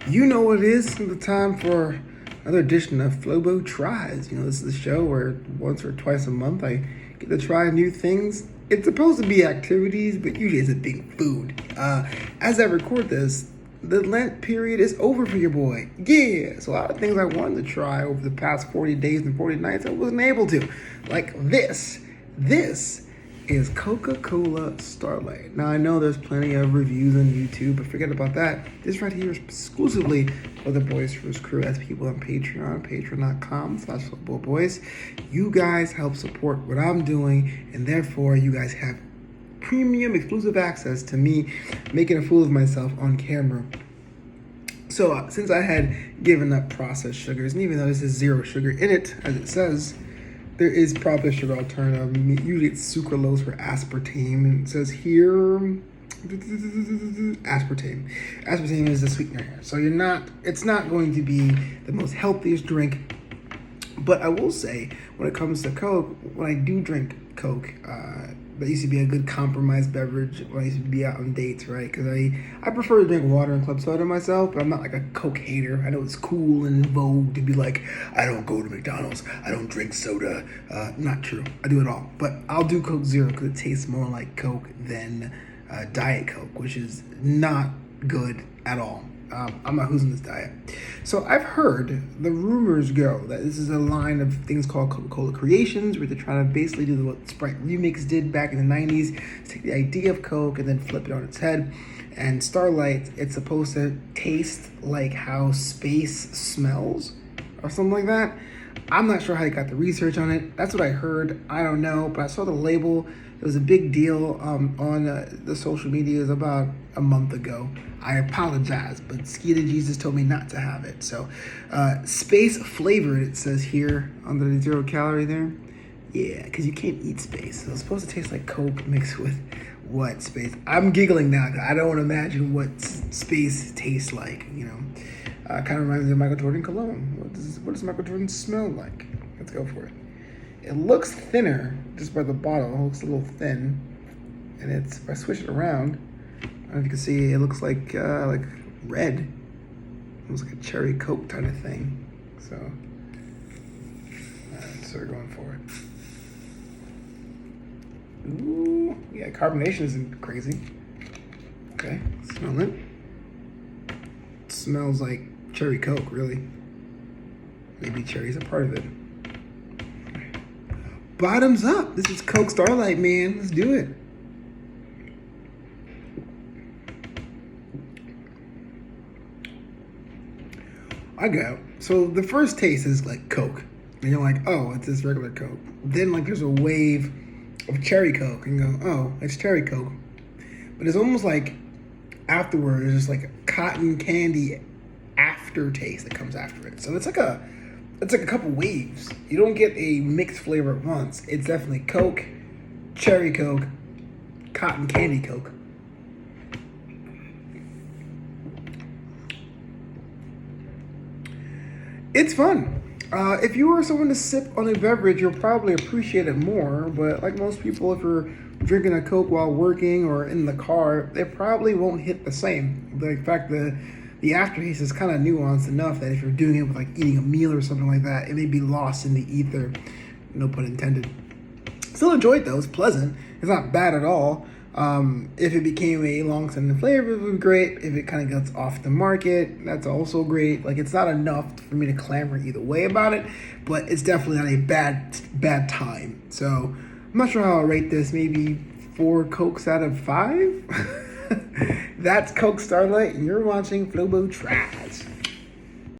You know what it is. The time for another edition of Flobo Tries. This is a show where once or twice a month I get to try new things. It's supposed to be activities, but usually it's a big food. As I record this, the Lent period is over for your boy. Yeah, so a lot of things I wanted to try over the past 40 days and 40 nights I wasn't able to. Like this. This is Coca-Cola Starlight. Now I know there's plenty of reviews on YouTube, but forget about that. This right here is exclusively for the Boys First crew. That's people on Patreon, patreon.com/FloboBoys. You guys help support what I'm doing, and therefore you guys have premium exclusive access to me making a fool of myself on camera. So since I had given up processed sugars, and even though this is zero sugar in it, as it says, there is probably a sugar alternative. Usually it's sucralose or aspartame, and it says here aspartame. Aspartame is the sweetener here, so it's not going to be the most healthiest drink. But I will say, when it comes to Coke, when I do drink Coke, that used to be a good compromise beverage when I used to be out on dates, right? Because I prefer to drink water and club soda myself, but I'm not like a Coke hater. I know it's cool and in vogue to be like, I don't go to McDonald's, I don't drink soda. Not true. I do it all. But I'll do Coke Zero because it tastes more like Coke than Diet Coke, which is not good at all. I'm not losing this diet. So I've heard the rumors go that this is a line of things called Coca-Cola Creations, where they're trying to basically do what Sprite Remix did back in the 90s, take the idea of Coke and then flip it on its head. And Starlight, it's supposed to taste like how space smells or something like that. I'm not sure how they got the research on it. That's what I heard. I don't know, but I saw the label. It was a big deal on the social medias about a month ago. I apologize, but Skeeta Jesus told me not to have it. So, space flavored, it says here under the 0 calorie there. Yeah, because you can't eat space. So it's supposed to taste like Coke mixed with what space? I'm giggling now because I don't want to imagine what space tastes like, kind of reminds me of Michael Jordan cologne. What does Michael Jordan smell like? Let's go for it. It looks thinner just by the bottle. It looks a little thin. And if I switch it around, I don't know if you can see, it looks like red. It looks like a cherry Coke kind of thing. So, we're going for it. Ooh, yeah, carbonation isn't crazy. Okay, smell it. It smells like cherry Coke, really. Maybe cherry's a part of it. Bottoms up. This is Coke Starlight, man. Let's do it. I go. So the first taste is like Coke. And you're like, oh, it's this regular Coke. Then there's a wave of cherry Coke. And you go, oh, it's cherry Coke. But it's almost like afterward, there's just like a cotton candy aftertaste that comes after it. So it's like a couple waves. You don't get a mixed flavor at once. It's definitely Coke, cherry Coke, cotton candy Coke. It's fun. If you were someone to sip on a beverage, you'll probably appreciate it more. But like most people, if you're drinking a Coke while working or in the car, it probably won't hit the same. In fact, the aftertaste is kind of nuanced enough that if you're doing it with like eating a meal or something like that, it may be lost in the ether. No pun intended. Still enjoy it though. It's pleasant. It's not bad at all. If it became a long-standing flavor, it would be great. If it kind of gets off the market, that's also great. Like, it's not enough for me to clamor either way about it, but it's definitely not a bad time. So I'm not sure how I'll rate this. Maybe 4 Cokes out of 5. That's Coke Starlight, and you're watching Flobo Tries.